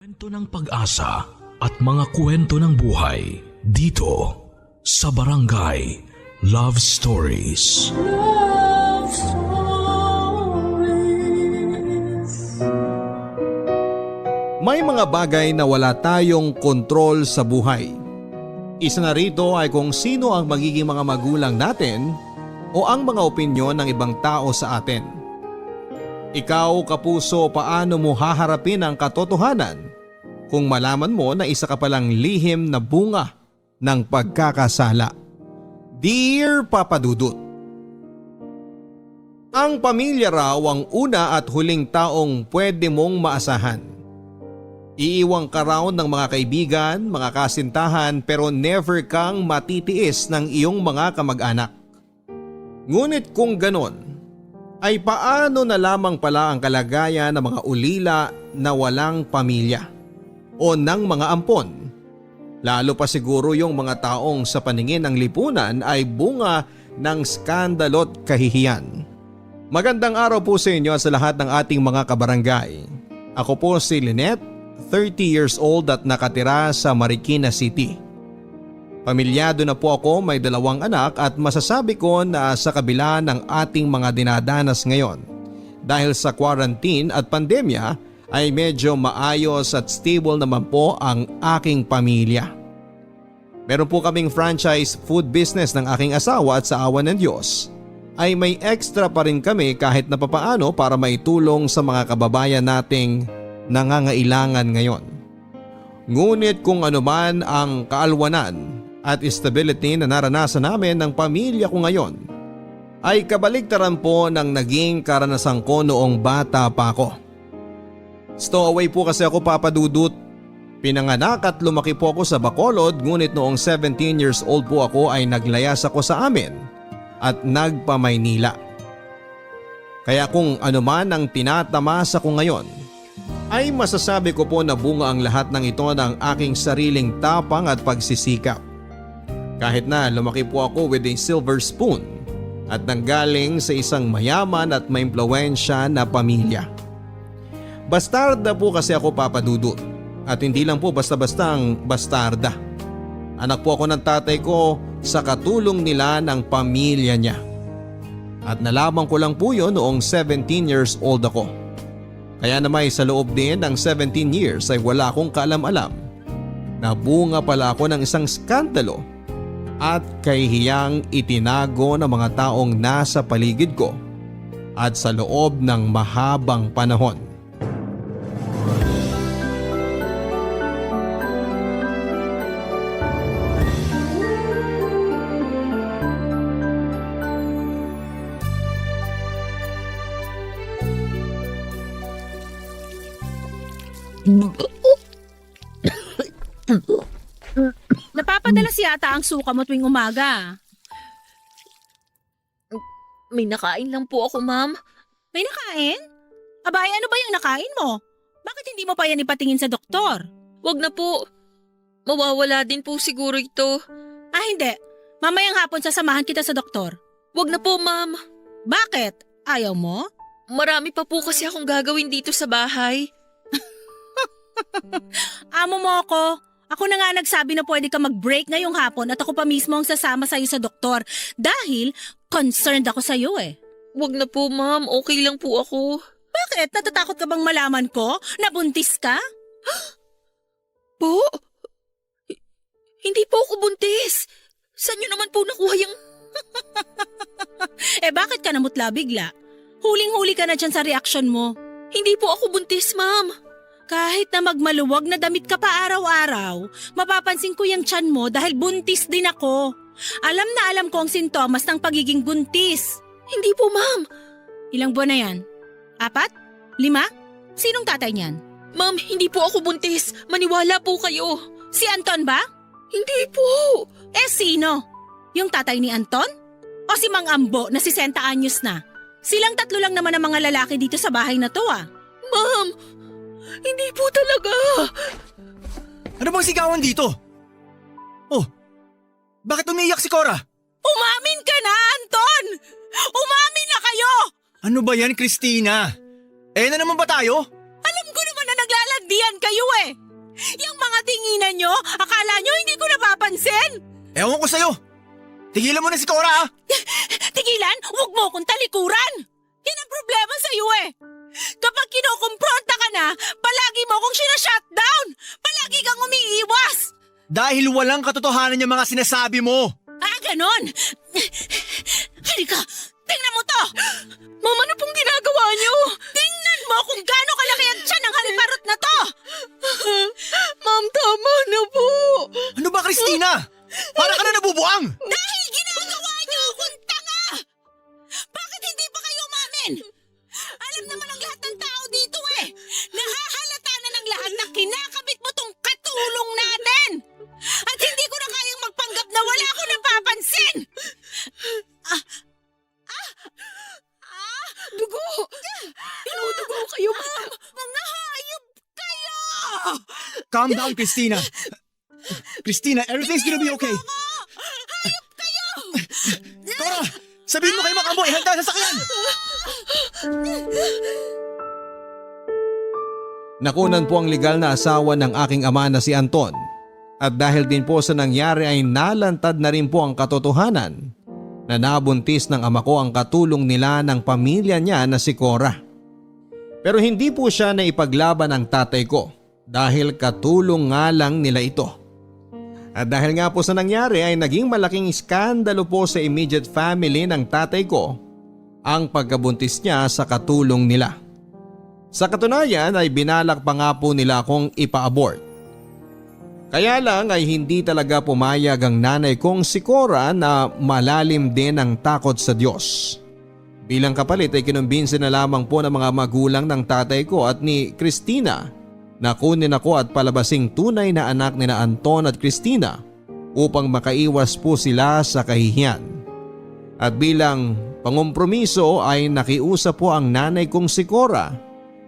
Kwento ng pag-asa at mga kwento ng buhay dito sa Barangay Love Stories. Love Stories. May mga bagay na wala tayong kontrol sa buhay. Isa na rito ay kung sino ang magiging mga magulang natin o ang mga opinyon ng ibang tao sa atin. Ikaw, kapuso, paano mo haharapin ang katotohanan kung malaman mo na isa ka palang lihim na bunga ng pagkakasala? Dear Papa Dudut, ang pamilya raw ang una at huling taong pwede mong maasahan. Iiwang ka raw ng mga kaibigan, mga kasintahan pero never kang matitiis ng iyong mga kamag-anak. Ngunit kung ganon, ay paano na lamang pala ang kalagayan ng mga ulila na walang pamilya o ng mga ampon? Lalo pa siguro yung mga taong sa paningin ng lipunan ay bunga ng skandalo't kahihiyan. Magandang araw po sa inyo at sa lahat ng ating mga kabarangay. Ako po si Lynette, 30 years old at nakatira sa Marikina City. Pamilyado na po ako, may 2 anak at masasabi ko na sa kabila ng ating mga dinadanas ngayon dahil sa quarantine at pandemya ay medyo maayos at stable naman po ang aking pamilya. Meron po kaming franchise food business ng aking asawa at sa awa ng Diyos ay may extra pa rin kami kahit na papaano para maitulong sa mga kababayan nating nangangailangan ngayon. Ngunit kung ano man ang kaalwanan at stability na naranasan namin ng pamilya ko ngayon ay kabaligtaran po ng naging karanasan ko noong bata pa ako. Stowaway po kasi ako, Papa Dudut. Pinanganak at lumaki po ako sa Bacolod, ngunit noong 17 years old po ako ay naglayas ako sa amin at nagpa-Maynila. Kaya kung ano man ang tinatamasa ko ngayon ay masasabi ko po na bunga ang lahat ng ito ng aking sariling tapang at pagsisikap. Kahit na lumaki po ako with a silver spoon at nanggaling sa isang mayaman at maimpluwensya na pamilya. Bastarda po kasi ako, Papa Dudut, at hindi lang po basta-bastang bastarda. Anak po ako ng tatay ko sa katulong nila ng pamilya niya. At nalaman ko lang po yun noong 17 years old ako. Kaya naman sa loob din ng 17 years ay wala akong kaalam-alam na bunga pala ako ng isang skandalo at kahihiyang itinago ng mga taong nasa paligid ko at sa loob ng mahabang panahon. Napapadalas yata ang suka mo tuwing umaga. May nakain lang po ako, ma'am. May nakain? Abay, ano ba yung nakain mo? Bakit hindi mo pa yan ipatingin sa doktor? Wag na po. Mawawala din po siguro ito. Ah, hindi. Mamayang hapon sasamahan kita sa doktor. Wag na po, ma'am. Bakit? Ayaw mo? Marami pa po kasi akong gagawin dito sa bahay. Amo mo ako. Ako na nga nagsabi na pwede ka mag-break ngayong hapon at ako pa mismo ang sasama sa'yo sa doktor dahil concerned ako sa'yo eh. Wag na po, ma'am. Okay lang po ako. Bakit? Natatakot ka bang malaman ko? Nabuntis ka? Po? Hindi po ako buntis. Saan niyo naman po nakuha yung... Eh bakit ka namutla bigla? Huling-huli ka na dyan sa reaksyon mo. Hindi po ako buntis, ma'am. Kahit na magmaluwag na damit ka pa araw-araw, mapapansin ko yung tiyan mo dahil buntis din ako. Alam na alam ko ang sintomas ng pagiging buntis. Hindi po, ma'am. Ilang buwan na yan? 4? 5? Sinong tatay niyan? Ma'am, hindi po ako buntis. Maniwala po kayo. Si Anton ba? Hindi po. Eh sino? Yung tatay ni Anton? O si Mang Ambo na 60 anyos na? Silang 3 lang naman ang mga lalaki dito sa bahay na to ah. Ma'am, hindi po talaga. Ano bang sigawan dito? Oh, bakit umiiyak si Cora? Umamin ka na, Anton! Umamin na kayo! Ano ba yan, Christina? Eh na naman ba tayo? Alam ko naman na naglalandian kayo eh! Yung mga tinginan nyo, akala nyo hindi ko napapansin? Ewan ko sa'yo. Tigilan mo na si Cora, ah! Tigilan, huwag mo akong talikuran! Yan ang problema sa'yo eh! Kapag kinukumpronta ka na, palagi mo akong sinashutdown! Palagi kang umiiwas! Dahil walang katotohanan yung mga sinasabi mo. Ah, ganon! Halika, tingnan mo to! Mama, ano pong ginagawa niyo? Tingnan mo kung gaano kalaki ang tiyan ng haliparot na to! Ma'am, tama na po! Ano ba, Christina? Para ka na nabubuang! Dahil ginagawa niyo akong tanga! Bakit hindi pa kayo umamin? Alam naman ang lahat ng tao dito eh! Nahahalata na ng lahat na kinakabit mo tong katulong natin! At hindi ko na kayang magpanggap na wala ko napapansin! Dugo! Inudugo kayo, ma'am! Mga hayop kayo! Calm down, Christina. Christina, everything's gonna be okay. Hayop kayo! Cora, sabihin mo kay Makambo, ihanda sa sakyan! Nakunan po ang legal na asawa ng aking ama na si Anton. At dahil din po sa nangyari ay nalantad na rin po ang katotohanan na nabuntis ng ama ko ang katulong nila ng pamilya niya na si Cora. Pero hindi po siya na ipaglaban ng tatay ko dahil katulong nga lang nila ito. At dahil nga po sa nangyari ay naging malaking iskandalo po sa immediate family ng tatay ko ang pagkabuntis niya sa katulong nila. Sa katunayan ay binalak pa nga po nila akong ipa-abort. Kaya lang ay hindi talaga pumayag ang nanay kong si Cora na malalim din ang takot sa Diyos. Bilang kapalit ay kinumbinsi na lamang po ng mga magulang ng tatay ko at ni Christina na kunin ako at palabasing tunay na anak ni na Anton at Christina upang makaiwas po sila sa kahihiyan. At bilang pangumpromiso ay nakiusap po ang nanay kong si Cora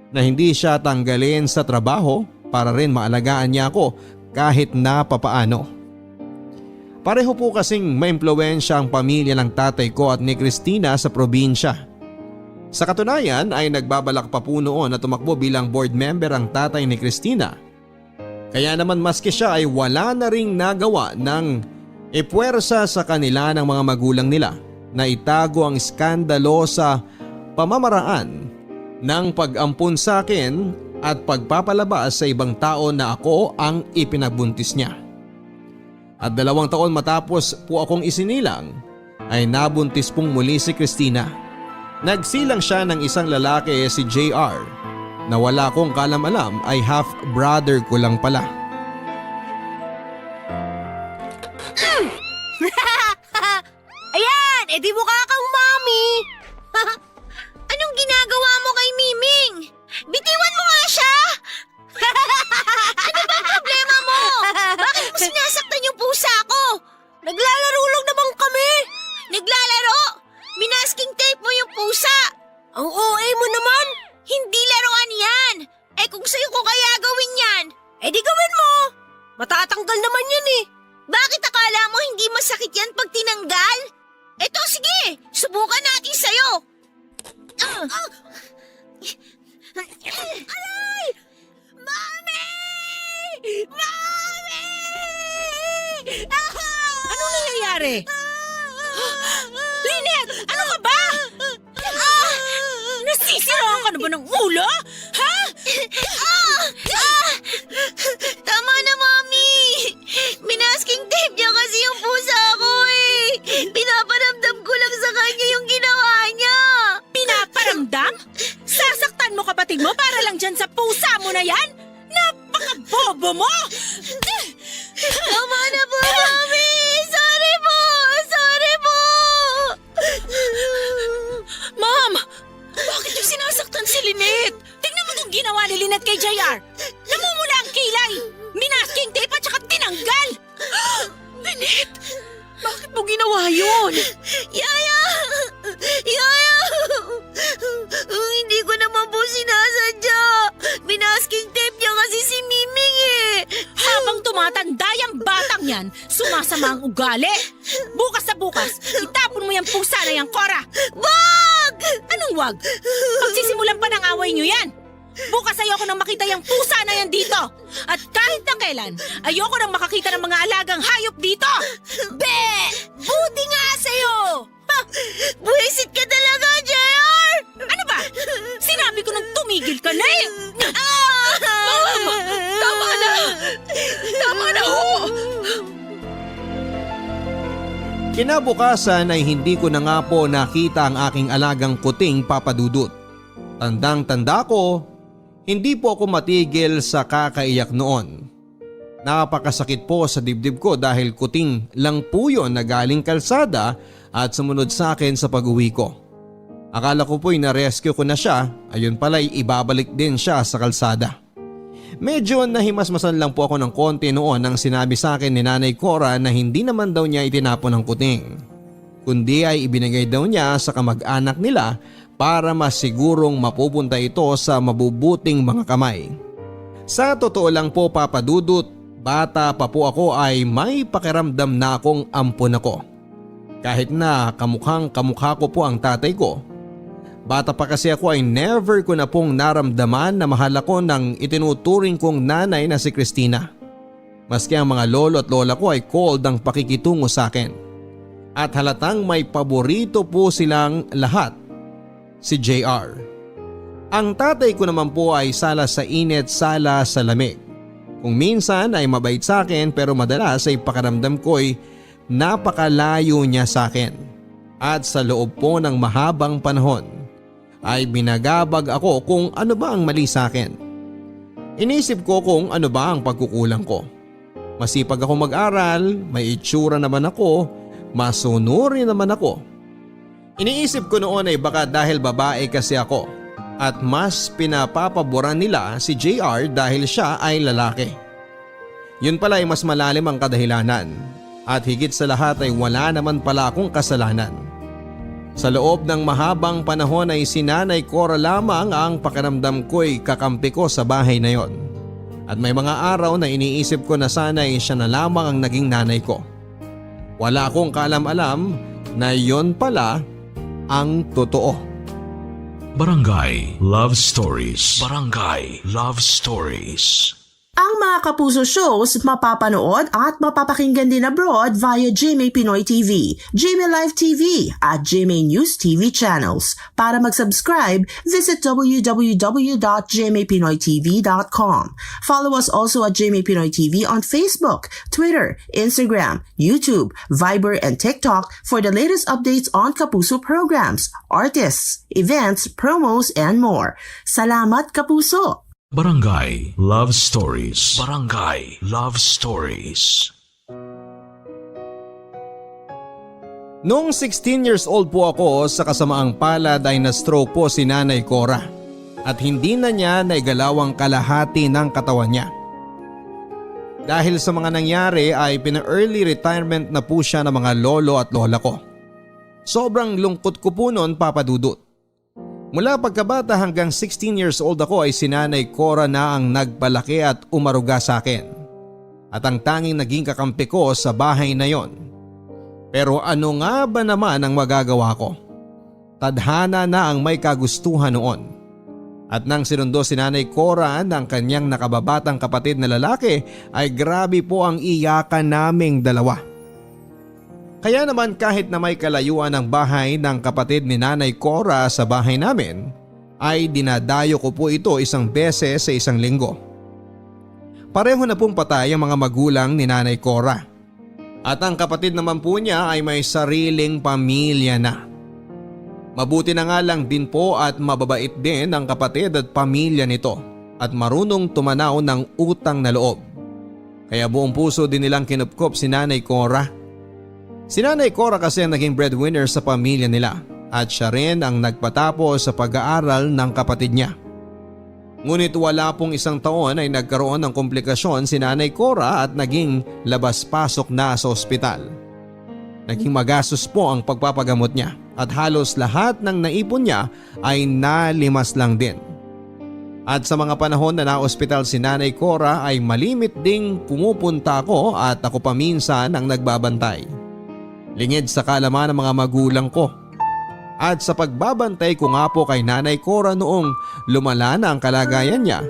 na hindi siya tanggalin sa trabaho para rin maalagaan niya ako kahit na papaano. Pareho po kasing maimpluwensya ang pamilya ng tatay ko at ni Christina sa probinsya. Sa katunayan ay nagbabalak pa po noon na tumakbo bilang board member ang tatay ni Christina. Kaya naman maski siya ay wala na ring nagawa ng ipuwersa sa kanila ng mga magulang nila na itago ang iskandalo sa pamamaraan ng pag-ampun sa akin at pagpapalabas sa ibang tao na ako ang ipinagbuntis niya. At 2 taon matapos po akong isinilang ay nabuntis pong muli si Christina. Nagsilang siya ng isang lalaki si JR na wala kong kalam-alam ay half brother ko lang pala. Ayan! Edi mukha kang mami! Anong ginagawa mo kay Miming? Bitiwan mo nga siya! Ano ba ang problema mo? Bakit mo sinasaktan yung pusa ko? Naglalaro lang naman kami! Naglalaro? Minasking tape mo yung pusa! Ang OA mo naman! Hindi laruan yan! Eh kung sa'yo ko kaya gawin yan, edi gawin mo! Matatanggal naman yan eh! Bakit akala mo hindi masakit yan pag tinanggal? Eto sige, subukan natin sa'yo! Aray! Mami! Mami! Anong nangyayari? Lynette! Ano ka ba? Nasisiraan ka na ba ng ulo? Ha? Tama na, Mami! Minasking tape niya kasi yung pusa ko eh! Pinaparamdam ko lang sa kanya yung ginawa niya! Pinaparamdam? Sasaktan mo kapatid mo para lang dyan sa pusa mo na yan? Napaka-bobo mo! Tama na po, Mami! Sorry po! Sorry po! Ma'am! Bakit yung sinasaktan si Lynette? Tingnan mo itong ginawa ni Lynette kay JR! Namumula ang kilay! Minasking tape at saka tinanggal! Lynette! Bakit mo ginawa yun? Yaya! Yaya! Hindi ko naman po sinasadya. Minasking tape niya kasi si Miming eh. Habang tumatanda yung batang yan, sumasama ang ugali. Bukas na bukas, itapon mo yung pusa na yan, Cora. Wag! Anong wag? Pagsisimulan pa ng away nyo yan. Bukas ayoko nang makita yung pusa na yan dito. At kahit na kailan, ayoko nang makakita ng mga alagang hayop dito. Be! Buti nga sa'yo! Buwisit ka talaga, JR! Ano ba? Sinabi ko nang tumigil ka na eh! Tama na! Tama na ho! Kinabukasan ay hindi ko na nga po nakita ang aking alagang kuting papadudot. Tandang-tanda ko, hindi po ako matigil sa kakaiyak noon. Napakasakit po sa dibdib ko dahil kuting lang po yun na galing kalsada at sumunod sa akin sa pag-uwi ko. Akala ko po'y na-rescue ko na siya, ayun pala'y ibabalik din siya sa kalsada. Medyo nahimasmasan lang po ako ng konti noon nang sinabi sa akin ni Nanay Cora na hindi naman daw niya itinapon ang kuting, kundi ay ibinigay daw niya sa kamag-anak nila para masigurong mapupunta ito sa mabubuting mga kamay. Sa totoo lang po papadudot, bata pa po ako ay may pakiramdam na akong ampon ako. Kahit na kamukhang kamukha ko po ang tatay ko. Bata pa kasi ako ay never ko na pong naramdaman na mahal ako ng itinuturing kong nanay na si Christina. Maski ang mga lolo at lola ko ay cold ang pakikitungo sa akin. At halatang may paborito po silang lahat, si JR. Ang tatay ko naman po ay sala sa init, sala sa lamig. Kung minsan ay mabait sa akin pero madalas ay pakiramdam ko'y napakalayo niya sa akin. At sa loob po ng mahabang panahon ay binagabag ako kung ano ba ang mali sa akin. Inisip ko kung ano ba ang pagkukulang ko. Masipag ako mag-aral, may itsura naman ako, masunuri naman ako. Iniisip ko noon ay baka dahil babae kasi ako at mas pinapapaboran nila si JR dahil siya ay lalaki. Yun pala ay mas malalim ang kadahilanan at higit sa lahat ay wala naman pala akong kasalanan. Sa loob ng mahabang panahon ay si Nanay Cora lamang ang pakiramdam ko'y kakampi ko sa bahay na yon. At may mga araw na iniisip ko na sana'y siya na lamang ang naging nanay ko. Wala akong kaalam-alam na yon pala ang totoo. Barangay Love Stories. Barangay Love Stories. Ang mga Kapuso shows mapapanood at mapapakinggan din abroad via GMA Pinoy TV, GMA Live TV at GMA News TV channels. Para mag-subscribe, visit www.gmapinoytv.com. Follow us also at GMA Pinoy TV on Facebook, Twitter, Instagram, YouTube, Viber, and TikTok for the latest updates on Kapuso programs, artists, events, promos, and more. Salamat, Kapuso! Barangay Love Stories. Barangay Love Stories. Noong 16 years old po ako sa kasamaang palad ay na-stroke po si Nanay Cora at hindi na niya naigalaw ang kalahati ng katawan niya. Dahil sa mga nangyari ay pina-early retirement na po siya ng mga lolo at lola ko. Sobrang lungkot ko po noon, papadudot. Mula pagkabata hanggang 16 years old ako ay si Nanay Cora na ang nagpalaki at umaruga sa akin. At ang tanging naging kakampi ko sa bahay na yon. Pero ano nga ba naman ang magagawa ko? Tadhana na ang may kagustuhan noon. At nang sinundo si Nanay Cora ng kanyang nakababatang kapatid na lalaki ay grabe po ang iyakan naming dalawa. Kaya naman kahit na may kalayuan ang bahay ng kapatid ni Nanay Cora sa bahay namin, ay dinadayo ko po ito isang beses sa isang linggo. Pareho na pong patay ang mga magulang ni Nanay Cora. At ang kapatid naman po niya ay may sariling pamilya na. Mabuti na nga lang din po at mababait din ang kapatid at pamilya nito at marunong tumanaw ng utang na loob. Kaya buong puso din nilang kinupkop si Nanay Cora. Si Nanay Cora kasi ang naging breadwinner sa pamilya nila at siya rin ang nagpatapos sa pag-aaral ng kapatid niya. Ngunit wala pong isang taon ay nagkaroon ng komplikasyon si Nanay Cora at naging labas-pasok na sa ospital. Naging magastos po ang pagpapagamot niya at halos lahat ng naipon niya ay nalimas lang din. At sa mga panahon na na-ospital si Nanay Cora ay malimit ding pumupunta ako at ako pa minsan ang nagbabantay. Lingid sa kalaman ng mga magulang ko. At sa pagbabantay ko nga po kay Nanay Cora noong lumala na ang kalagayan niya,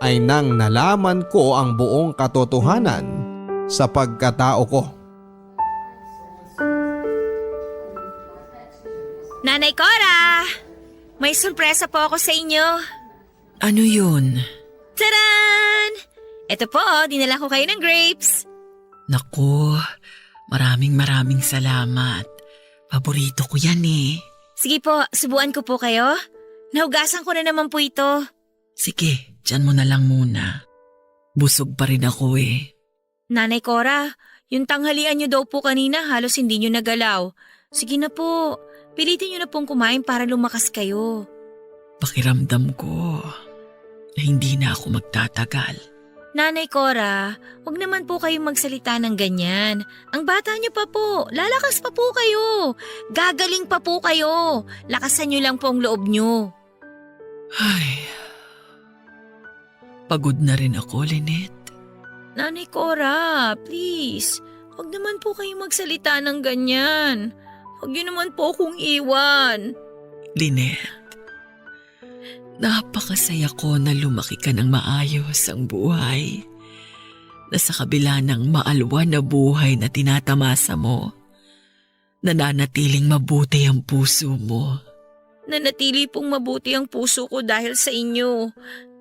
ay nang nalaman ko ang buong katotohanan sa pagkatao ko. Nanay Cora! May sorpresa po ako sa inyo. Ano yun? Taran! Ito po, dinala ko kayo ng grapes. Naku, maraming salamat. Paborito ko yan eh. Sige po, subuan ko po kayo. Nahugasan ko na naman po ito. Sige, dyan mo na lang muna. Busog pa rin ako eh. Nanay Cora, yung tanghalian niyo daw po kanina halos hindi niyo nagalaw. Sige na po, pilitin niyo na pong kumain para lumakas kayo. Pakiramdam ko na hindi na ako magtatagal. Nanay Cora, huwag naman po kayong magsalita ng ganyan. Ang bata niyo pa po, lalakas pa po kayo. Gagaling pa po kayo. Lakasan niyo lang po ang loob niyo. Ay, pagod na rin ako, Lynette. Nanay Cora, please, huwag naman po kayong magsalita ng ganyan. Huwag niyo naman po akong iwan. Lynette, napakasaya ko na lumaki ka ng maayos ang buhay. Na sa kabila ng maalwan na buhay na tinatamasa mo, nananatiling mabuti ang puso mo. Nanatili pong mabuti ang puso ko dahil sa inyo.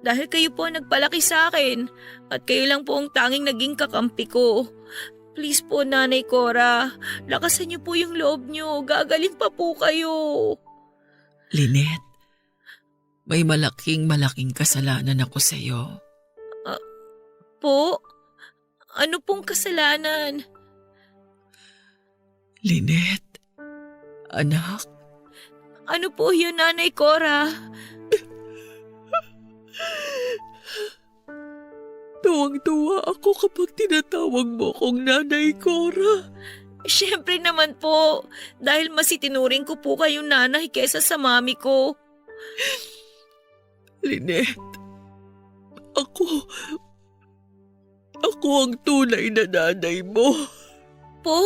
Dahil kayo po ang nagpalaki sa akin at kayo lang po ang tanging naging kakampi ko. Please po, Nanay Cora, lakasan niyo po yung loob niyo. Gagaling pa po kayo. Lynette, may malaking kasalanan ako sa iyo. Po? Ano pong kasalanan? Lynette, anak. Ano po yun, Nanay Cora? Tuwang-tuwa ako kapag tinatawag mo akong Nanay Cora. Siyempre naman po, dahil mas itinuring ko po kayong nanay kesa sa mami ko. Lynette, ako ang tunay na nanay mo. Po?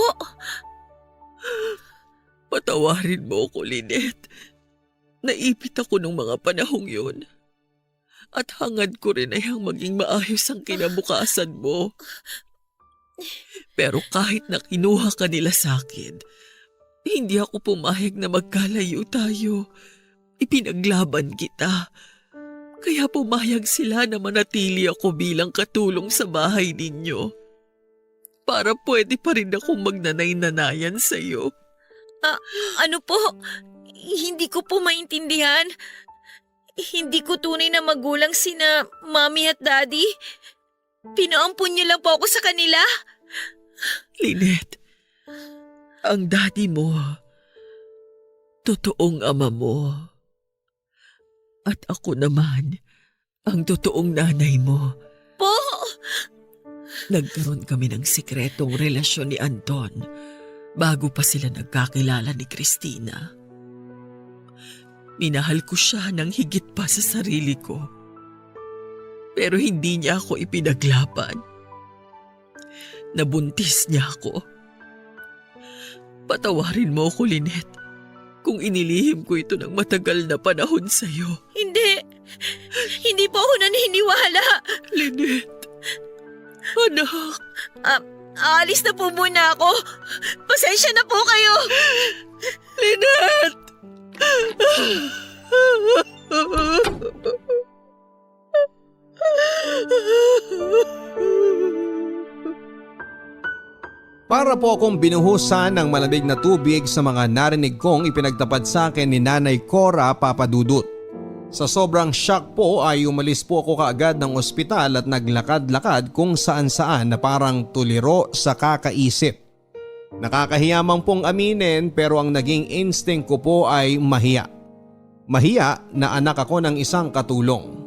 Patawarin mo ako, Lynette. Naipit ako nung mga panahong yun. At hangad ko rin ay ang maging maayos ang kinabukasan mo. Pero kahit na kinuha ka nila sa akin, hindi ako pumayag na magkalayo tayo. Ipinaglaban kita. Kaya pumayag sila na manatili ako bilang katulong sa bahay ninyo. Para pwede pa rin akong magnanay-nanayan sa iyo. Ano po? Hindi ko po maintindihan. Hindi ko tunay na magulang sina Mami at Daddy. Pinaampun niyo lang po ako sa kanila. Lynette, ang daddy mo, totoong ama mo. At ako naman, ang totoong nanay mo. Po? Nagkaroon kami ng sikretong relasyon ni Anton bago pa sila nagkakilala ni Christina. Minahal ko siya ng higit pa sa sarili ko. Pero hindi niya ako ipinaglaban. Nabuntis niya ako. Patawarin mo ako, Lynette, kung inilihim ko ito ng matagal na panahon sa'yo. Hindi. Hindi po ako naniniwala. Lynette, anak. Aalis na po muna ako. Pasensya na po kayo. Lynette! Para po akong binuhusan ng malamig na tubig sa mga narinig kong ipinagtapat sa akin ni Nanay Cora Papadudut. Sa sobrang shock po ay umalis po ako kaagad ng ospital at naglakad-lakad kung saan-saan na parang tuliro sa kakaisip. Nakakahiya pong aminin pero ang naging instinct ko po ay mahiya. Mahiya na anak ako ng isang katulong.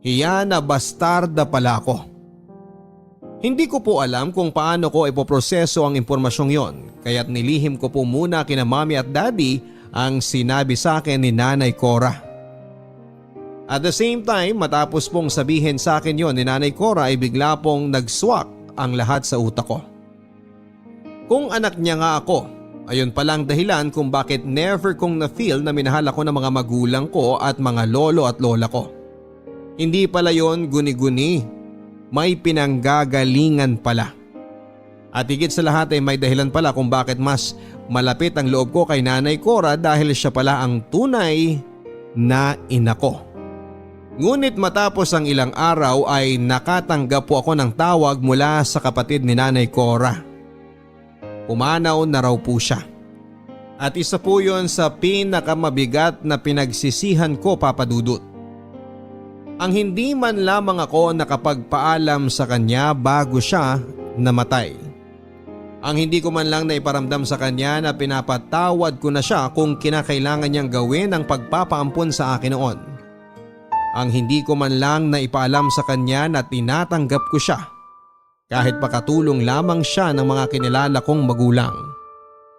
Hiya na bastarda pala ako. Hindi ko po alam kung paano ko ipoproseso ang impormasyong yon, kaya't nilihim ko po muna kina Mami at Daddy ang sinabi sa akin ni Nanay Cora. At the same time, matapos pong sabihin sa akin yon ni Nanay Cora ay bigla pong nagswak ang lahat sa utak ko. Kung anak niya nga ako, Ayon palang dahilan kung bakit never kong na-feel na minahal ako ng mga magulang ko at mga lolo at lola ko. Hindi pala yon guni-guni, may pinanggagalingan pala. At higit sa lahat ay may dahilan pala kung bakit mas malapit ang loob ko kay Nanay Cora dahil siya pala ang tunay na ina ko. Ngunit matapos ang ilang araw ay nakatanggap po ako ng tawag mula sa kapatid ni Nanay Cora. Pumanaw na raw po siya. At isa po yun sa pinakamabigat na pinagsisihan ko, Papa Dudut. Ang hindi man lamang ako nakapagpaalam sa kanya bago siya namatay. Ang hindi ko man lang naiparamdam sa kanya na pinapatawad ko na siya kung kinakailangan niyang gawin ang pagpapaampon sa akin noon. Ang hindi ko man lang naipaalam sa kanya na tinatanggap ko siya kahit pakatulong lamang siya ng mga kinilala kong magulang.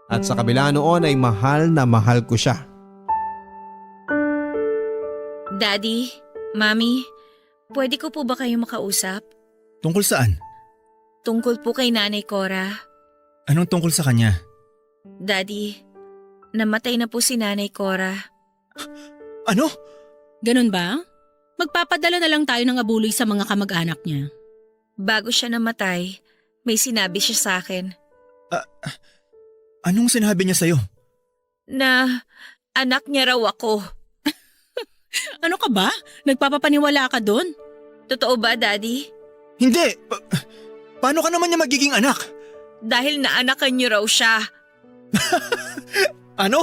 At sa kabila noon ay mahal na mahal ko siya. Daddy, Mami, pwede ko po ba kayo makausap? Tungkol saan? Tungkol po kay Nanay Cora. Anong tungkol sa kanya? Daddy, namatay na po si Nanay Cora. Ano? Ganun ba? Magpapadala na lang tayo ng abuloy sa mga kamag-anak niya. Bago siya namatay, may sinabi siya sa akin. Anong sinabi niya sa'yo? Na anak niya raw ako. Ano ka ba? Nagpapapaniwala ka doon? Totoo ba, Daddy? Hindi! Paano ka naman niya magiging anak? Dahil naanakan niyo raw siya. Ano?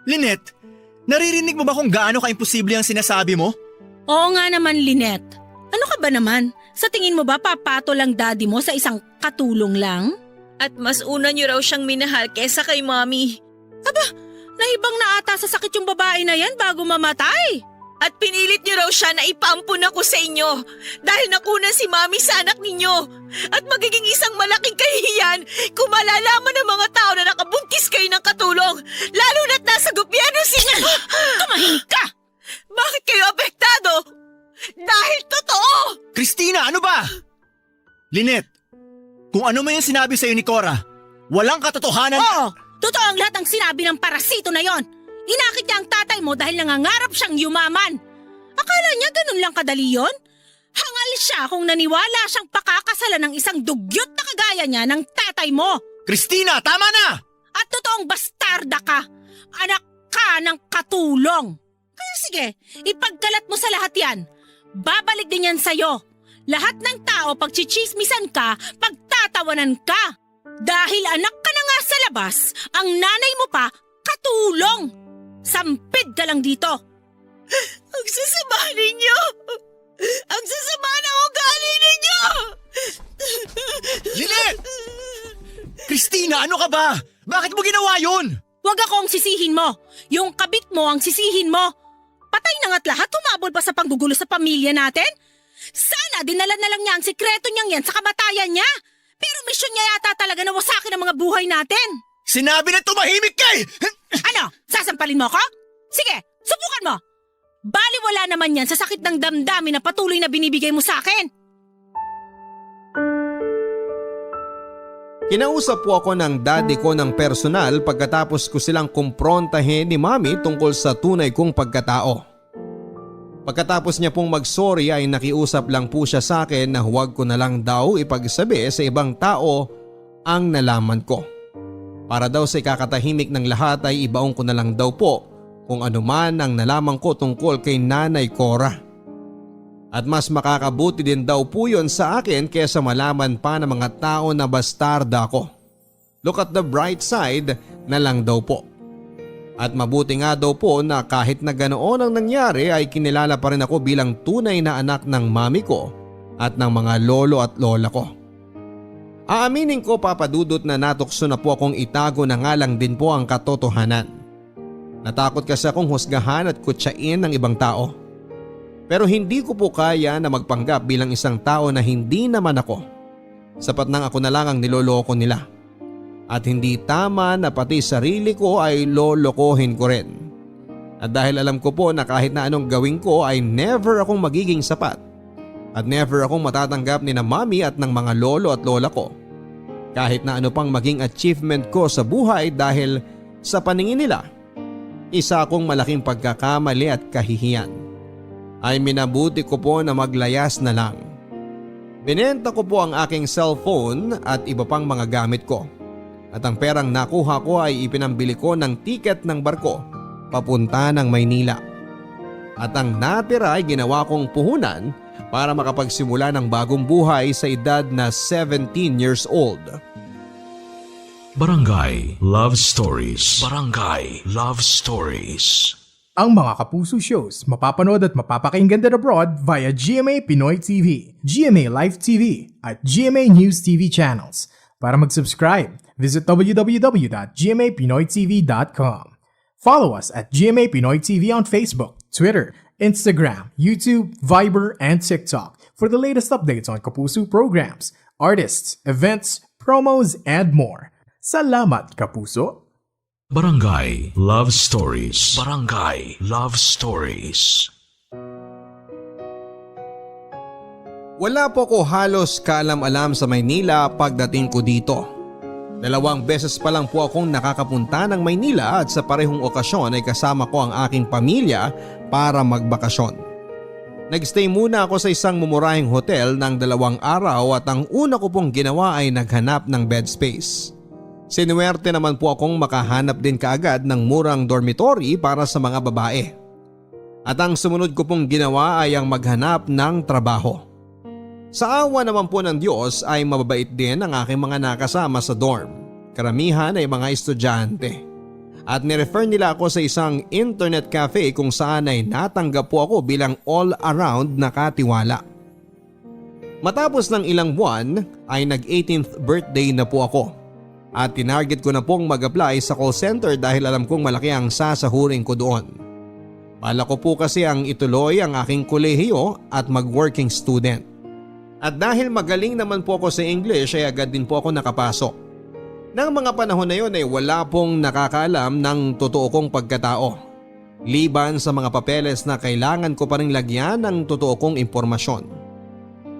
Lynette, naririnig mo ba kung gaano ka-imposible ang sinasabi mo? Oo nga naman, Lynette. Ano ka ba naman? Sa tingin mo ba papato lang daddy mo sa isang katulong lang? At mas una niyo raw siyang minahal kesa kay Mommy. Naibang na ata sa sakit yung babae na yan bago mamatay. At pinilit niyo raw siya na ipaampun ako sa inyo dahil nakunan si Mommy sa anak ninyo. At magiging isang malaking kahihiyan kung malalaman ng mga tao na nakabuntis kayo ng katulong, lalo na't nasa gobyerno Tumahimik ka! Bakit kayo apektado? Dahil totoo! Christina, ano ba? Lynette, kung ano man yung sinabi sa'yo ni Cora, walang katotohanan. Oo! Totoo ang lahat ng sinabi ng parasito na yon. Inakit niya ang tatay mo dahil nangangarap siyang yumaman. Akala niya ganun lang kadali yon? Hangal siya kung naniwala siyang pakakasalan ng isang dugyot na kagaya niya ng tatay mo. Christina, tama na! At totoong bastarda ka. Anak ka ng katulong. Kaya sige, ipagkalat mo sa lahat yan. Babalik din yan sa'yo. Lahat ng tao pagchichismisan ka, pagtatawanan ka. Dahil anak ka na nga sa labas, ang nanay mo pa, katulong. Sampid ka lang dito. Ang sasama ninyo! Ang sasama na ugali ninyo! Lynette! Christina, ano ka ba? Bakit mo ginawa yun? Huwag akong sisihin mo. Yung kabit mo ang sisihin mo. Patay na nga't lahat humabol pa sa panggugulo sa pamilya natin? Sana dinala na lang niya ang sikreto niyang yan sa kamatayan niya. Pero misyon niya yata talaga na wasakin ang mga buhay natin. Sinabi na tumahimik ka eh! Ano? Sasampalin mo ko? Sige, subukan mo. Baliwala naman yan sa sakit ng damdamin na patuloy na binibigay mo sa akin. Kinausap po ako ng daddy ko ng personal pagkatapos ko silang kumprontahin ni Mami tungkol sa tunay kong pagkatao. Pagkatapos niya pong mag-sorry ay nakiusap lang po siya sa akin na huwag ko na lang daw ipagsabi sa ibang tao ang nalaman ko. Para daw sa ikakatahimik ng lahat ay ibaong ko na lang daw po kung ano man ang nalaman ko tungkol kay Nanay Cora. At mas makakabuti din daw po yun sa akin kesa malaman pa ng mga tao na bastarda ako. Look at the bright side na lang daw po. At mabuti nga daw po na kahit na ganoon ang nangyari ay kinilala pa rin ako bilang tunay na anak ng mami ko at ng mga lolo at lola ko. Aaminin ko, Papa Dudut, na natukso na po akong itago na nga lang din po ang katotohanan. Natakot kasi akong husgahan at kutsain ng ibang tao. Pero hindi ko po kaya na magpanggap bilang isang tao na hindi naman ako. Sapat nang ako na lang ang niloloko nila. At hindi tama na pati sarili ko ay lolokohin ko rin. At dahil alam ko po na kahit na anong gawin ko ay never akong magiging sapat. At never akong matatanggap ni na mami at ng mga lolo at lola ko. Kahit na ano pang maging achievement ko sa buhay dahil sa paningin nila, isa akong malaking pagkakamali at kahihiyan, ay minabuti ko po na maglayas na lang. Binenta ko po ang aking cellphone at iba pang mga gamit ko. At ang perang nakuha ko ay ipinambili ko ng tiket ng barko papunta ng Maynila. At ang natira ay ginawa kong puhunan para makapagsimula ng bagong buhay sa edad na 17 years old. Barangay Love Stories. Barangay Love Stories. Ang mga Kapuso shows mapapanood at mapapakinggan din abroad via GMA Pinoy TV, GMA Live TV at GMA News TV channels. Para mag-subscribe, visit www.gmapinoytv.com. Follow us at GMA Pinoy TV on Facebook, Twitter, Instagram, YouTube, Viber, and TikTok for the latest updates on Kapuso programs, artists, events, promos, and more. Salamat, Kapuso! Barangay Love Stories. Barangay Love Stories. Wala po ko halos kaalam-alam sa Maynila pagdating ko dito. 2 beses pa lang po akong nakakapunta ng Maynila at sa parehong okasyon ay kasama ko ang aking pamilya para magbakasyon. Nagstay muna ako sa isang mumurahing hotel ng 2 araw at ang una ko pong ginawa ay naghanap ng bed space. Sinuwerte naman po akong makahanap din kaagad ng murang dormitory para sa mga babae. At ang sumunod ko pong ginawa ay ang maghanap ng trabaho. Sa awa naman po ng Diyos ay mababait din ang aking mga nakasama sa dorm. Karamihan ay mga estudyante. At nirefer nila ako sa isang internet cafe kung saan ay natanggap po ako bilang all-around na katiwala. Matapos ng ilang buwan ay nag-18th birthday na po ako. At tinarget ko na pong mag-apply sa call center dahil alam kong malaki ang sasahurin ko doon. Bala ko po kasi ang ituloy ang aking kolehiyo at mag-working student. At dahil magaling naman po ako sa English ay agad din po ako nakapasok. Nang mga panahon na yun ay wala pong nakakaalam ng totoo kong pagkatao. Liban sa mga papeles na kailangan ko pa rin lagyan ng totoo kong impormasyon.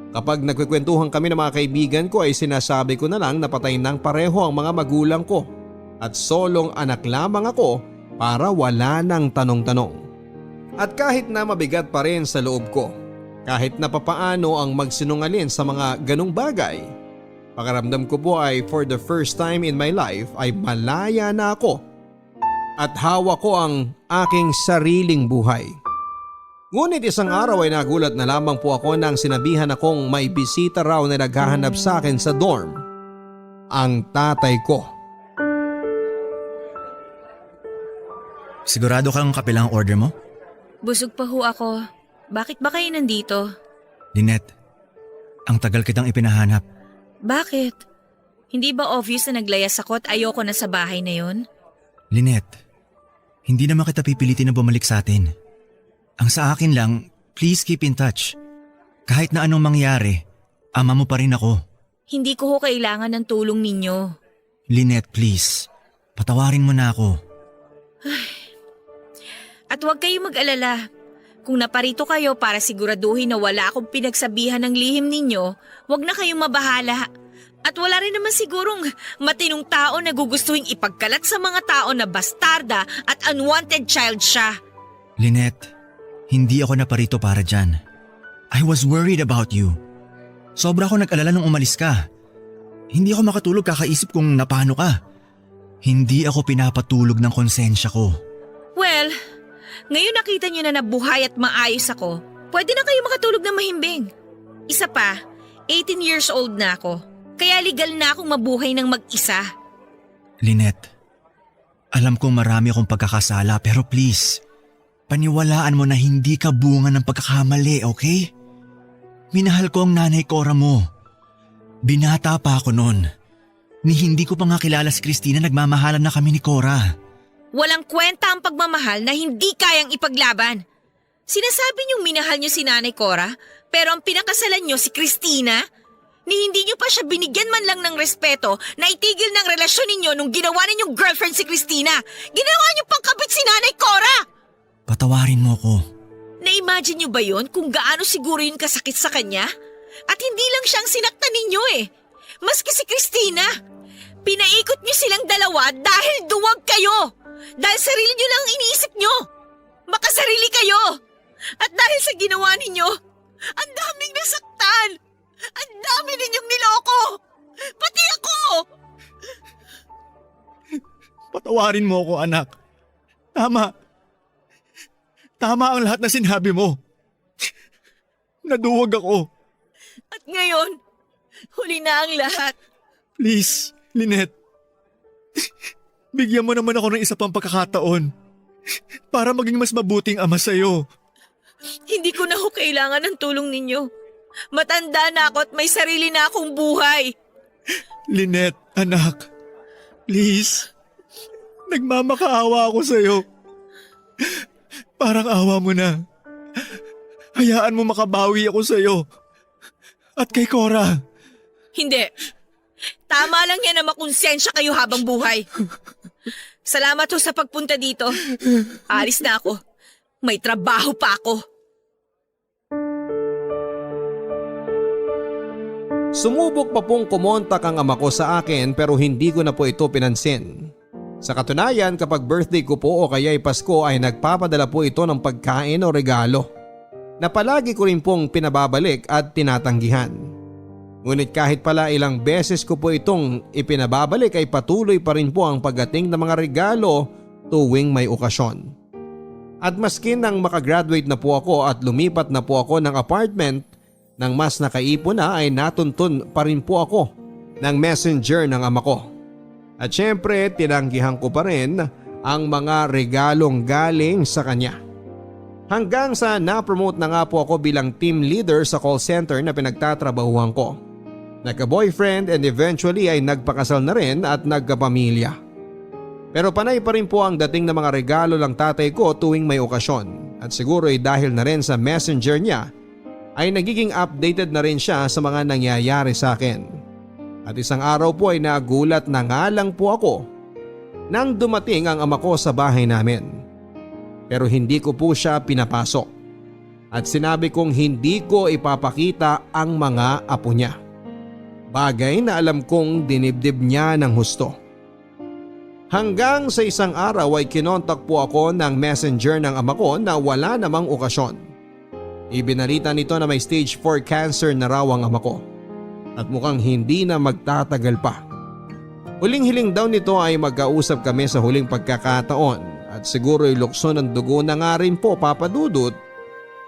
Kapag nagkikwentuhan kami ng mga kaibigan ko ay sinasabi ko na lang na patay ng pareho ang mga magulang ko at solong anak lamang ako para wala ng tanong-tanong. At kahit na mabigat pa rin sa loob ko, kahit na papaano ang magsinungaling sa mga ganong bagay, pakiramdam ko po ay for the first time in my life ay malaya na ako at hawak ko ang aking sariling buhay. Ngunit isang araw ay nagulat na lamang po ako nang sinabihan akong may bisita raw na naghahanap sa akin sa dorm. Ang tatay ko. Sigurado kang kape lang ang order mo? Busog pa ho ako. Bakit ba kayo nandito? Lynette, ang tagal kitang ipinahanap. Bakit? Hindi ba obvious na naglayas ako at ayoko na sa bahay na yon? Lynette, hindi naman kita pipilitin na bumalik sa atin. Ang sa akin lang, please keep in touch. Kahit na anong mangyari, ama mo pa rin ako. Hindi ko ho kailangan ng tulong ninyo. Lynette, please. Patawarin mo na ako. At huwag kayong mag-alala. Kung naparito kayo para siguraduhin na wala akong pinagsabihan ng lihim ninyo, huwag na kayong mabahala. At wala rin naman sigurong matinong tao na gugustuhin ipagkalat sa mga tao na bastarda at unwanted child siya. Lynette, hindi ako naparito para dyan. I was worried about you. Sobra ako nag-alala nung umalis ka. Hindi ako makatulog kakaisip kung napano ka. Hindi ako pinapatulog ng konsensya ko. Well, ngayon nakita niyo na nabuhay at maayos ako, pwede na kayo makatulog na mahimbing. Isa pa, 18 years old na ako, kaya legal na akong mabuhay ng mag-isa. Lynette, alam kong marami akong pagkakasala pero please, paniwalaan mo na hindi ka bunga ng pagkakamali, okay? Minahal ko ang nanay Cora mo. Binata pa ako noon. Ni hindi ko pa nga kilala si Christina, nagmamahalan na kami ni Cora. Walang kwenta ang pagmamahal na hindi kayang ipaglaban. Sinasabi niyong minahal niyo si Nanay Cora, pero ang pinakasalan niyo si Christina? Ni hindi niyo pa siya binigyan man lang ng respeto na itigil ng relasyon ninyo nung ginawa ninyong girlfriend si Christina. Ginawa niyo pang kabit si Nanay Cora! Patawarin mo ko. Na-imagine niyo ba yun kung gaano siguro yun kasakit sa kanya? At hindi lang siyang sinaktan ninyo eh. Maski si Christina. Pinaikot niyo silang dalawa dahil duwag kayo. Dahil sarili niyo lang ang iniisip niyo. Makasarili kayo. At dahil sa ginawa ninyo, ang daming nasaktan. Ang dami ninyong niloko. Pati ako. Patawarin mo ako, anak. Tama. Tama ang lahat na sinabi mo. Naduwag ako. At ngayon, huli na ang lahat. Please, Lynette. Bigyan mo naman ako ng isa pang pagkakataon para maging mas mabuting ama sa'yo. Hindi ko na ho kailangan ng tulong ninyo. Matanda na ako at may sarili na akong buhay. Lynette, anak. Please. Nagmamakaawa ako sa'yo. Parang awa mo na. Hayaan mo makabawi ako sa'yo. At kay Cora. Hindi. Tama lang yan na makonsensya kayo habang buhay. Salamat ho sa pagpunta dito. Alis na ako. May trabaho pa ako. Sumubok pa pong kumontak ang ama ko sa akin pero hindi ko na po ito pinansin. Sa katunayan, kapag birthday ko po o kaya'y Pasko ay nagpapadala po ito ng pagkain o regalo na palagi ko rin pong pinababalik at tinatanggihan. Ngunit kahit pala ilang beses ko po itong ipinababalik ay patuloy pa rin po ang pagdating ng mga regalo tuwing may okasyon. At maski nang makagraduate na po ako at lumipat na po ako ng apartment, nang mas nakaipon na ay natuntun pa rin po ako ng messenger ng ama ko. At syempre tinanggihan ko pa rin ang mga regalong galing sa kanya. Hanggang sa na-promote na nga po ako bilang team leader sa call center na pinagtatrabahuhan ko. Nagka-boyfriend and eventually ay nagpakasal na rin at nagkapamilya. Pero panay pa rin po ang dating ng mga regalo ng tatay ko tuwing may okasyon. At siguro ay dahil na rin sa messenger niya ay nagiging updated na rin siya sa mga nangyayari sa akin. At isang araw po ay nagulat na nga lang po ako nang dumating ang ama ko sa bahay namin. Pero hindi ko po siya pinapasok. At sinabi kong hindi ko ipapakita ang mga apo niya. Bagay na alam kong dinibdib niya ng husto. Hanggang sa isang araw ay kinontak po ako ng messenger ng ama ko na wala namang okasyon. Ibinalita nito na may stage 4 cancer na raw ang ama ko. At mukhang hindi na magtatagal pa. Huling-hiling daw nito ay magkausap kami sa huling pagkakataon at siguro'y lukso ng dugo na nga rin po papadudot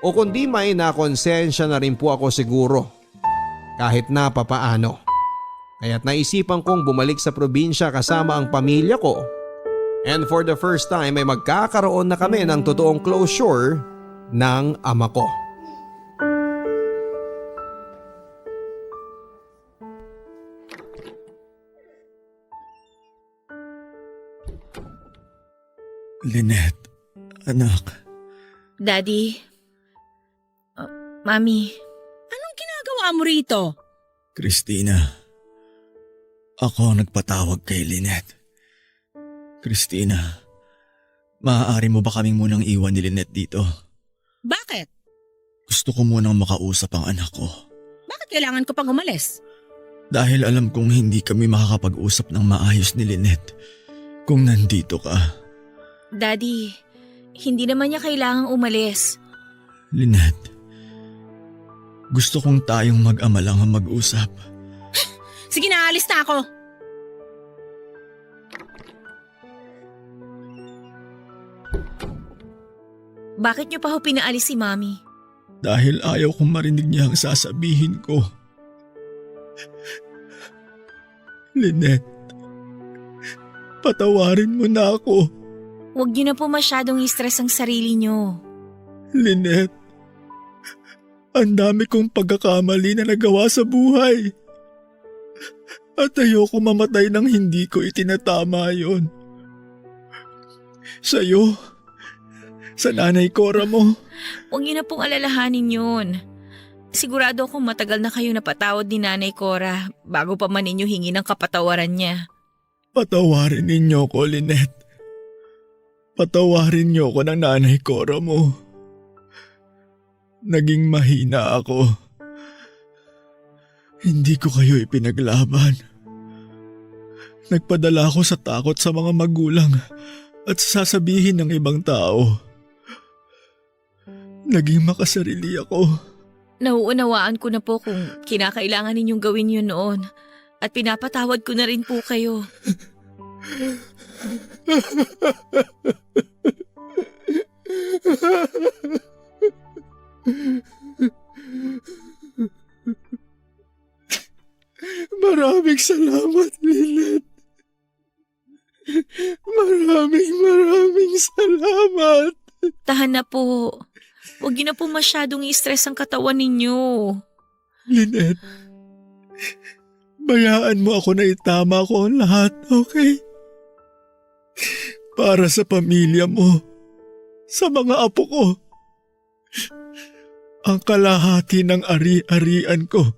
o kundi may nakonsensya na rin po ako siguro kahit na papaano. Kaya't naisipan kong bumalik sa probinsya kasama ang pamilya ko and for the first time ay magkakaroon na kami ng totoong closure ng ama ko. Lynette, anak. Daddy. Mami. Anong ginagawa mo rito? Christina, ako ang nagpatawag kay Lynette. Christina, maaari mo ba kaming munang iwan ni Lynette dito? Bakit? Gusto ko munang makausap ang anak ko. Bakit kailangan ko pang umalis? Dahil alam kong hindi kami makakapag-usap ng maayos ni Lynette kung nandito ka. Daddy, hindi naman niya kailangang umalis. Lynette, gusto kong tayong mag-ama lang ang mag-usap. Sige na, alis na ako. Bakit niyo pa ho pinaalis si Mami? Dahil ayaw kong marinig niya ang sasabihin ko. Lynette, patawarin mo na ako. Huwag niyo na po masyadong i-stress ang sarili niyo. Lynette, ang dami kong pagkakamali na nagawa sa buhay. At ayoko mamatay nang hindi ko itinatama yon. Sa'yo, sa nanay Cora mo. Huwag niyo na pong alalahanin yun. Sigurado akong matagal na kayo napatawad ni Nanay Cora bago pa man ninyo hingi ng kapatawaran niya. Patawarin ninyo ko, Lynette. Patawarin niyo ko ng nanay Cora mo. Naging mahina ako. Hindi ko kayo ipinaglaban. Nagpadala ako sa takot sa mga magulang at sasabihin ng ibang tao. Naging makasarili ako. Nauunawaan ko na po kung kinakailangan ninyong gawin yun noon at pinapatawad ko na rin po kayo. Maraming salamat, Lynette. Maraming salamat. Tahan na po. Huwag niyo na po masyadong i-stress ang katawan ninyo. Lynette, bayaan mo ako na itama ko ang lahat, okay? Para sa pamilya mo, sa mga apo ko, ang kalahati ng ari-arian ko,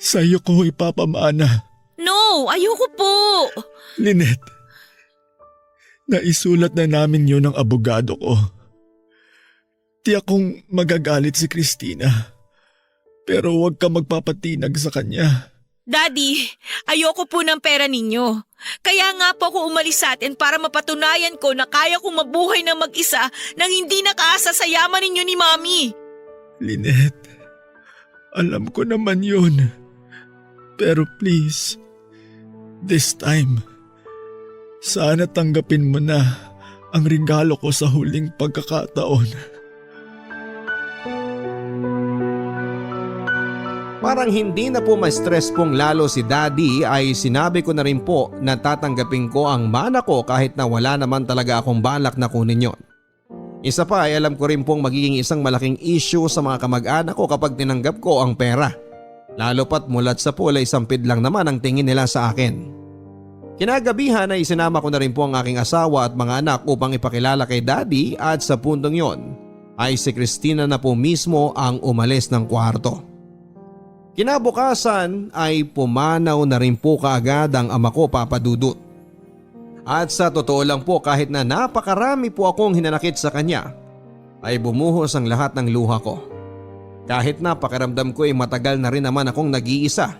sa'yo ko ipapamana. No, ayoko po. Lynette, naisulat na namin yun ng abogado ko. Tiyak kong magagalit si Christina, pero huwag ka magpapatinag sa kanya. Daddy, ayoko po ng pera ninyo. Kaya nga po ako umalis sa atin para mapatunayan ko na kaya kong mabuhay ng mag-isa nang hindi nakaasa sa yaman ninyo ni Mami. Lynette, alam ko naman yun. Pero please, this time, sana tanggapin mo na ang regalo ko sa huling pagkakataon. Parang hindi na po ma-stress pong lalo si Daddy ay sinabi ko na rin po na tatanggapin ko ang mana ko kahit na wala naman talaga akong balak na kunin yon. Isa pa ay alam ko rin pong magiging isang malaking issue sa mga kamag-anak ko kapag tinanggap ko ang pera. Lalo pat mulat sa pool ay sampid lang naman ang tingin nila sa akin. Kinagabihan ay isinama ko na rin po ang aking asawa at mga anak upang ipakilala kay Daddy at sa puntong yon ay si Christina na po mismo ang umalis ng kwarto. Kinabukasan ay pumanaw na rin po kaagad ang ama ko, Papa Dudut. At sa totoo lang po kahit na napakarami po akong hinanakit sa kanya ay bumuhos ang lahat ng luha ko. Kahit na pakiramdam ko ay matagal na rin naman akong nag-iisa.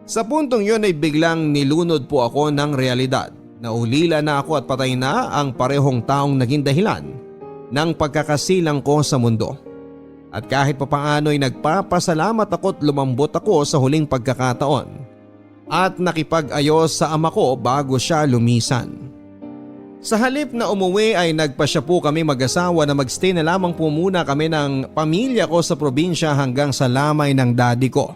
Sa puntong yun ay biglang nilunod po ako ng realidad na ulila na ako at patay na ang parehong taong naging dahilan ng pagkakasilang ko sa mundo. At kahit papaano ay nagpapasalamat ako at lumambot ako sa huling pagkakataon at nakipag-ayos sa ama ko bago siya lumisan. Sa halip na umuwi ay nagpasya po kami mag-asawa na magstay na lamang po muna kami ng pamilya ko sa probinsya hanggang sa lamay ng daddy ko.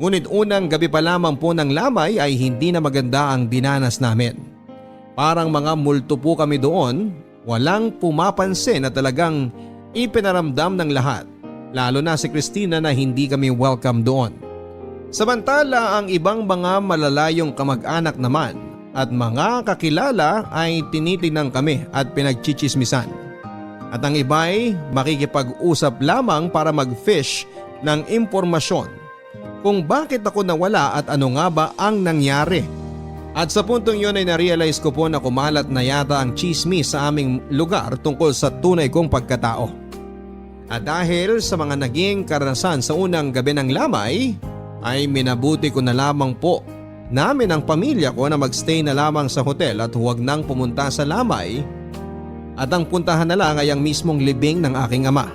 Ngunit unang gabi pa lamang po ng lamay ay hindi na maganda ang dinanas namin. Parang mga multo po kami doon, walang pumapansin na talagang ipinaramdam ng lahat, lalo na si Christina na hindi kami welcome doon. Samantala ang ibang mga malalayong kamag-anak naman at mga kakilala ay tinitingnan kami at pinagchichismisan. At ang iba'y makikipag-usap lamang para mag-fish ng impormasyon kung bakit ako nawala at ano nga ba ang nangyari. At sa puntong yun ay narealize ko po na kumalat na yata ang chismis sa aming lugar tungkol sa tunay kong pagkatao. At dahil sa mga naging karanasan sa unang gabi ng lamay, ay minabuti ko na lamang po namin ang pamilya ko na magstay na lamang sa hotel at huwag nang pumunta sa lamay at ang puntahan na lang ay ang mismong libing ng aking ama.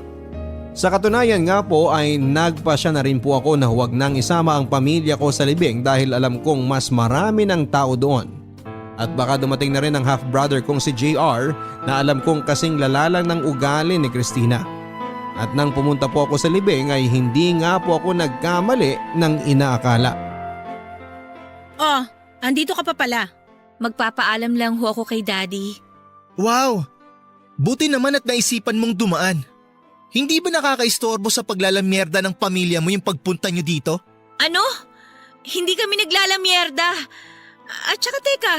Sa katunayan nga po ay nagpasya na rin po ako na huwag nang isama ang pamilya ko sa libing dahil alam kong mas marami ng tao doon. At baka dumating na rin ang half-brother kong si JR na alam kong kasing lalalang ng ugali ni Christina. At nang pumunta po ako sa libing ay hindi nga po ako nagkamali ng inaakala. Oh, andito ka pa pala. Magpapaalam lang ho ako kay Daddy. Wow! Buti naman at naisipan mong dumaan. Hindi ba nakakaistorbo sa paglalamyerda ng pamilya mo yung pagpunta nyo dito? Ano? Hindi kami naglalamyerda. At saka teka,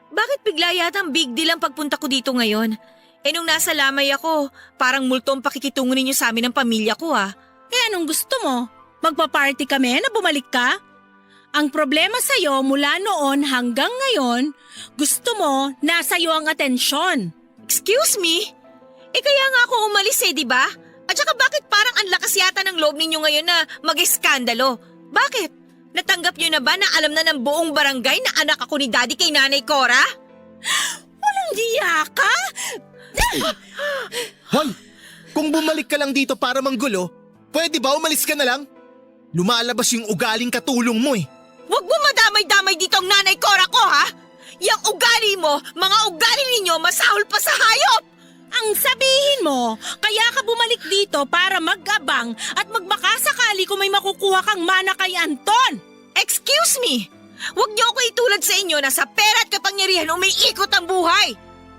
bakit bigla yata ang big deal ang pagpunta ko dito ngayon? Nung nasa lamay ako, parang multo ang pakikitungo ninyo sa amin ng pamilya ko ah. Anong gusto mo? Magpa-party kami na bumalik ka? Ang problema sa'yo mula noon hanggang ngayon, gusto mo nasa iyo ang atensyon. Excuse me? Kaya nga ako umalis di ba? At saka bakit parang ang lakas yata ng loob ninyo ngayon na mag-eskandalo? Bakit? Natanggap niyo na ba na alam na ng buong barangay na anak ako ni Daddy kay Nanay Cora? Walang hiya ka? Hoy! Kung bumalik ka lang dito para manggulo, pwede ba umalis ka na lang? Lumalabas yung ugaling katulong mo eh. Huwag mo madamay-damay dito ang Nanay Cora ko, ha? Yang ugali mo, mga ugali ninyo, masahol pa sa hayop! Ang sabihin mo, kaya ka bumalik dito para mag-abang at magbakasakali kung may makukuha kang mana kay Anton. Excuse me! Huwag niyo ako itulad sa inyo na sa pera at kapangyarihan umiikot ang buhay!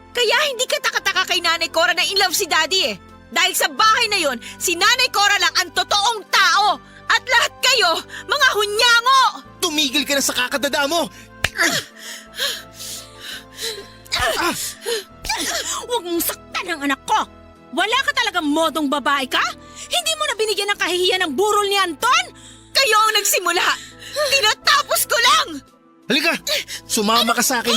Kaya hindi ka taka-taka kay Nanay Cora na in love si Daddy eh. Dahil sa bahay na yon, si Nanay Cora lang ang totoong tao. At lahat kayo, mga hunyango! Tumigil ka na sa kakadada mo! Huwag mong saktan ang anak ko. Wala ka talagang modong babae ka? Hindi mo na binigyan ng kahihiyan ng burol ni Anton? Kayo ang nagsimula! Tinatapos ko lang! Halika! Sumama ka sa akin!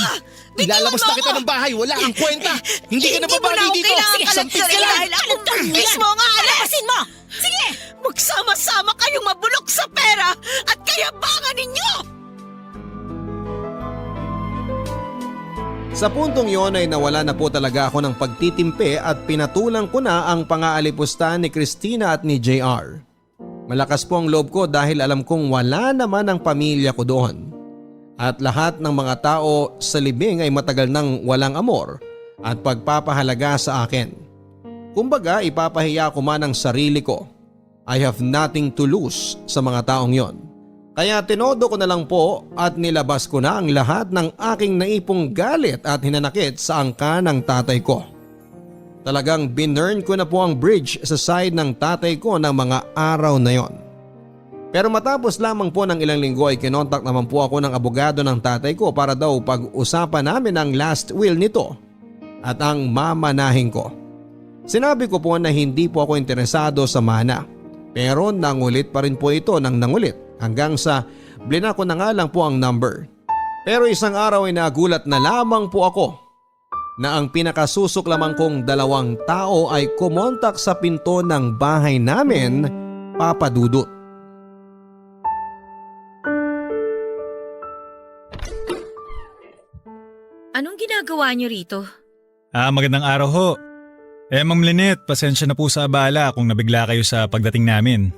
Ilalabas na kita ng bahay, wala kang kwenta! Hindi ka na babagay dito! Sampit ka lang! Dahil ako mismo ang aalis! Palabasin mo! Sige! Magsama-sama kayong mabulok sa pera at kayabangan ninyo! Sa puntong yon ay nawala na po talaga ako ng pagtitimpe at pinatulang ko na ang pang-aalipusta ni Christina at ni JR. Malakas po ang loob ko dahil alam kong wala naman ang pamilya ko doon. At lahat ng mga tao sa libing ay matagal nang walang amor at pagpapahalaga sa akin. Kumbaga ipapahiya ko man ang sarili ko. I have nothing to lose sa mga taong yon. Kaya tinodo ko na lang po at nilabas ko na ang lahat ng aking naipong galit at hinanakit sa angka ng tatay ko. Talagang binurn ko na po ang bridge sa side ng tatay ko ng mga araw na yon. Pero matapos lamang po ng ilang linggo ay kinontak naman po ako ng abogado ng tatay ko para daw pag-usapan namin ang last will nito at ang mamanahin ko. Sinabi ko po na hindi po ako interesado sa mana, pero nangulit pa rin po ito ng nangulit. Hanggang sa blinako na nga lang po ang number. Pero isang araw ay nagulat na lamang po ako na ang pinakasusok lamang kong 2 tao ay kumontak sa pinto ng bahay namin, Papa Dudut. Anong ginagawa niyo rito? Magandang araw ho. Ma'am Lynette, pasensya na po sa abala kung nabigla kayo sa pagdating namin.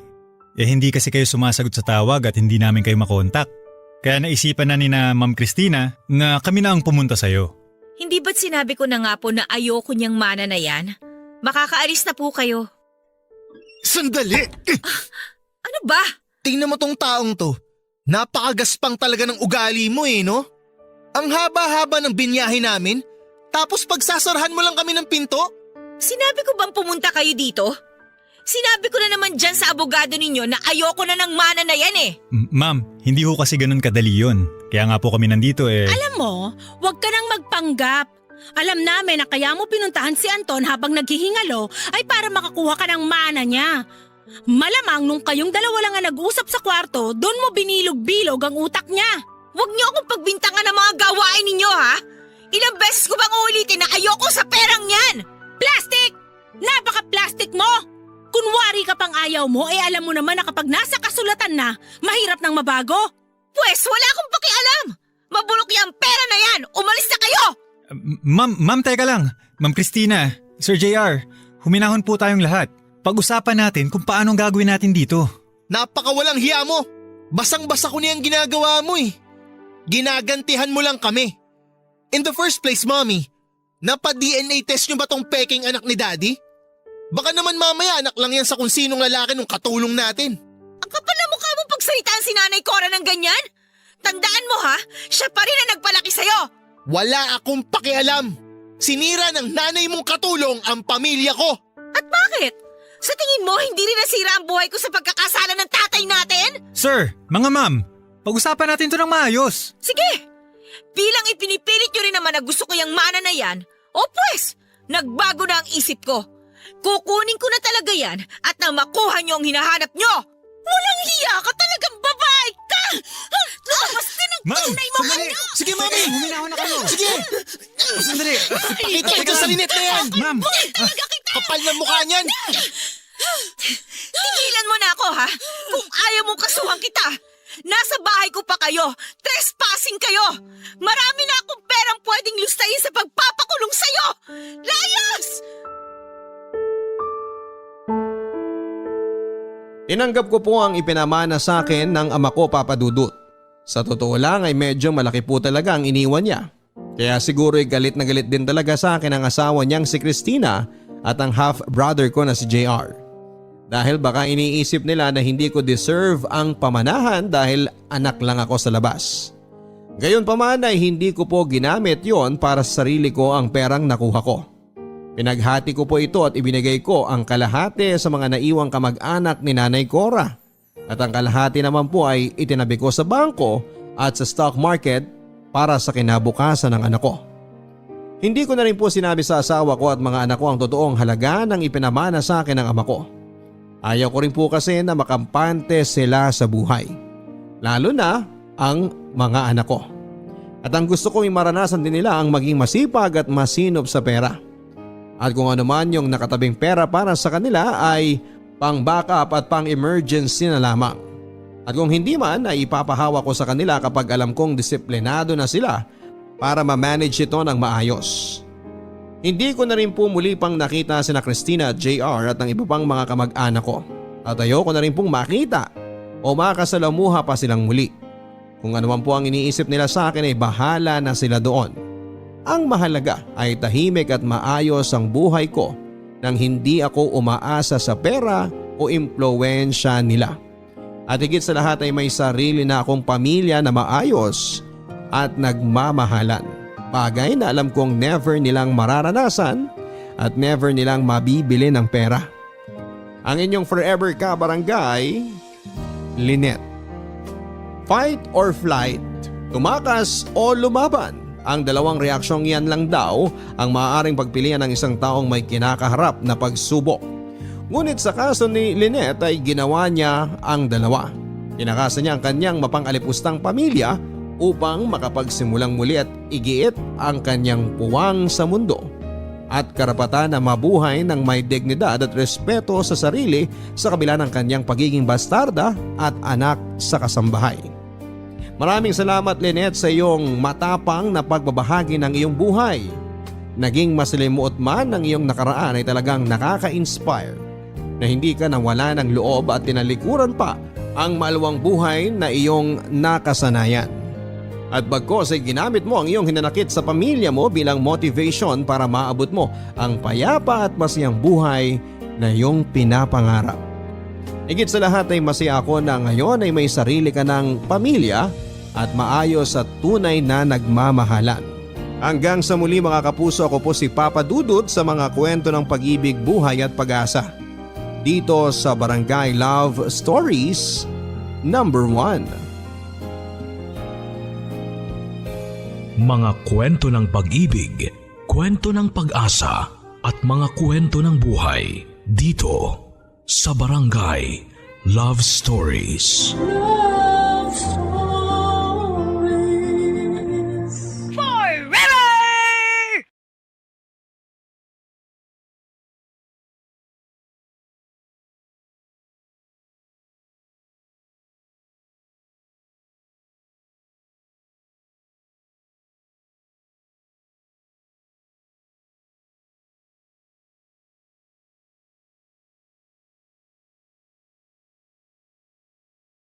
Hindi kasi kayo sumasagot sa tawag at hindi namin kayo makontak. Kaya naisipan na ni na Ma'am Christina na kami na ang pumunta sa'yo. Hindi ba't sinabi ko na nga po na ayoko niyang mana na yan? Makakaalis na po kayo. Sandali! Ano ba? Tingnan mo tong taong to. Napakagaspang talaga ng ugali mo eh, no? Ang haba-haba ng binyahe namin, tapos pagsasarahan mo lang kami ng pinto? Sinabi ko bang pumunta kayo dito? Sinabi ko na naman dyan sa abogado ninyo na ayoko na ng mana na yan eh. Ma'am, hindi ho kasi ganun kadali yun. Kaya nga po kami nandito eh. Alam mo, huwag ka nang magpanggap. Alam namin na kaya mo pinuntahan si Anton habang naghihingalo ay para makakuha ka ng mana niya. Malamang nung kayong dalawa lang ang nag-usap sa kwarto, doon mo binilog-bilog ang utak niya. Huwag niyo akong pagbintangan ng mga gawain ninyo ha? Ilang beses ko bang uulitin na ayoko sa perang yan? Plastic! Napaka-plastic mo! Kunwari ka pang ayaw mo, alam mo naman na kapag nasa kasulatan na, mahirap nang mabago. Pwes, wala akong pakialam! Mabulok yung pera na yan! Umalis na kayo! Ma'am, teka lang. Ma'am Christina, Sir JR, huminahon po tayong lahat. Pag-usapan natin kung paanong gagawin natin dito. Napakawalang hiya mo! Basang-basa ko niyang ginagawa mo eh. Ginagantihan mo lang kami. In the first place, Mommy, napa-DNA test niyo ba tong peking anak ni Daddy? Baka naman mamaya anak lang yan sa kung sinong lalaki nung katulong natin. Ang kapal na mukha mo pagsalitaan si Nanay Cora ng ganyan? Tandaan mo ha, siya pa rin ang nagpalaki sa'yo. Wala akong pakialam. Sinira ng nanay mong katulong ang pamilya ko. At bakit? Sa tingin mo, hindi rin nasira ang buhay ko sa pagkakasala ng tatay natin? Sir, mga ma'am, pag-usapan natin to ng maayos. Sige, bilang ipinipilit nyo rin naman na gusto ko yung mana na yan, o pwes, nagbago na ang isip ko. Kukunin ko na talaga yan at nang makuha nyo ang hinahanap nyo. Walang hiya ka talagang babae ka! Lumabas din ang Ma'am, tunay mo sandali. ano! Sige, Mami! Huminahon na kayo. Sige! Sandali. Ipakita ito sa linet na yan! Ma'am, Kapal na mukha niyan! Tigilan mo na ako ha! Kung ayaw mong kasuhan kita, Nasa bahay ko pa kayo! Trespassing kayo! Marami na akong perang pwedeng lustayin sa pagpapakulong sa'yo! Layas! Tinanggap ko po ang ipinamana sa akin ng ama ko, Papa Dudut. Sa totoo lang ay medyo malaki po talaga ang iniwan niya. Kaya siguro ay galit na galit din talaga sa akin ang asawa niyang si Christina at ang half-brother ko na si JR. Dahil baka iniisip nila na hindi ko deserve ang pamanahan dahil anak lang ako sa labas. Gayunpaman ay hindi ko po ginamit yon para sa sarili ko ang perang nakuha ko. Pinaghati ko po ito at ibinigay ko ang kalahati sa mga naiwang kamag-anak ni Nanay Cora. At ang kalahati naman po ay itinabi ko sa bangko at sa stock market para sa kinabukasan ng anak ko. Hindi ko na rin po sinabi sa asawa ko at mga anak ko ang totoong halaga ng ipinamana sa akin ng ama ko. Ayaw ko rin po kasi na makampante sila sa buhay. Lalo na ang mga anak ko. At ang gusto kong maranasan din nila ang maging masipag at masinop sa pera. At kung ano man yung nakatabing pera para sa kanila ay pang backup at pang emergency na lamang. At kung hindi man ay ipapahawa ko sa kanila kapag alam kong disiplinado na sila para ma-manage ito ng maayos. Hindi ko na rin po muli pang nakita sina Christina at JR at ang iba pang mga kamag-anak ko. At ayoko na rin pong makita o makasalamuha pa silang muli. Kung ano man po ang iniisip nila sa akin ay bahala na sila doon. Ang mahalaga ay tahimik at maayos ang buhay ko nang hindi ako umaasa sa pera o impluwensya nila. At higit sa lahat ay may sarili na akong pamilya na maayos at nagmamahalan. Bagay na alam kong never nilang mararanasan at never nilang mabibili ng pera. Ang inyong forever ka-barangay, Lynette. Fight or flight, tumakas o lumaban. Ang dalawang reaksyong yan lang daw ang maaaring pagpilian ng isang taong may kinakaharap na pagsubok. Ngunit sa kaso ni Lynette ay ginawa niya ang dalawa. Tinakasan niya ang kanyang mapang-alipustang pamilya upang makapagsimulang muli at igiit ang kanyang puwang sa mundo at karapatan na mabuhay ng may dignidad at respeto sa sarili sa kabila ng kanyang pagiging bastarda at anak sa kasambahay. Maraming salamat, Lynette, sa iyong matapang na pagbabahagi ng iyong buhay. Naging masalimuot man ang iyong nakaraan ay talagang nakaka-inspire na hindi ka nawala ng loob at tinalikuran pa ang maluwang buhay na iyong nakasanayan. At bagkos ay ginamit mo ang iyong hinanakit sa pamilya mo bilang motivation para maabot mo ang payapa at masayang buhay na iyong pinapangarap. Higit sa lahat ay masaya ako na ngayon ay may sarili ka ng pamilya at maayos at tunay na nagmamahalan. Hanggang sa muli mga kapuso, ako po si Papa Dudut sa mga kwento ng pag-ibig, buhay at pag-asa. Dito sa Barangay Love Stories #1. Mga kwento ng pag-ibig, kwento ng pag-asa at mga kwento ng buhay dito sa Barangay Love Stories. Love Stories.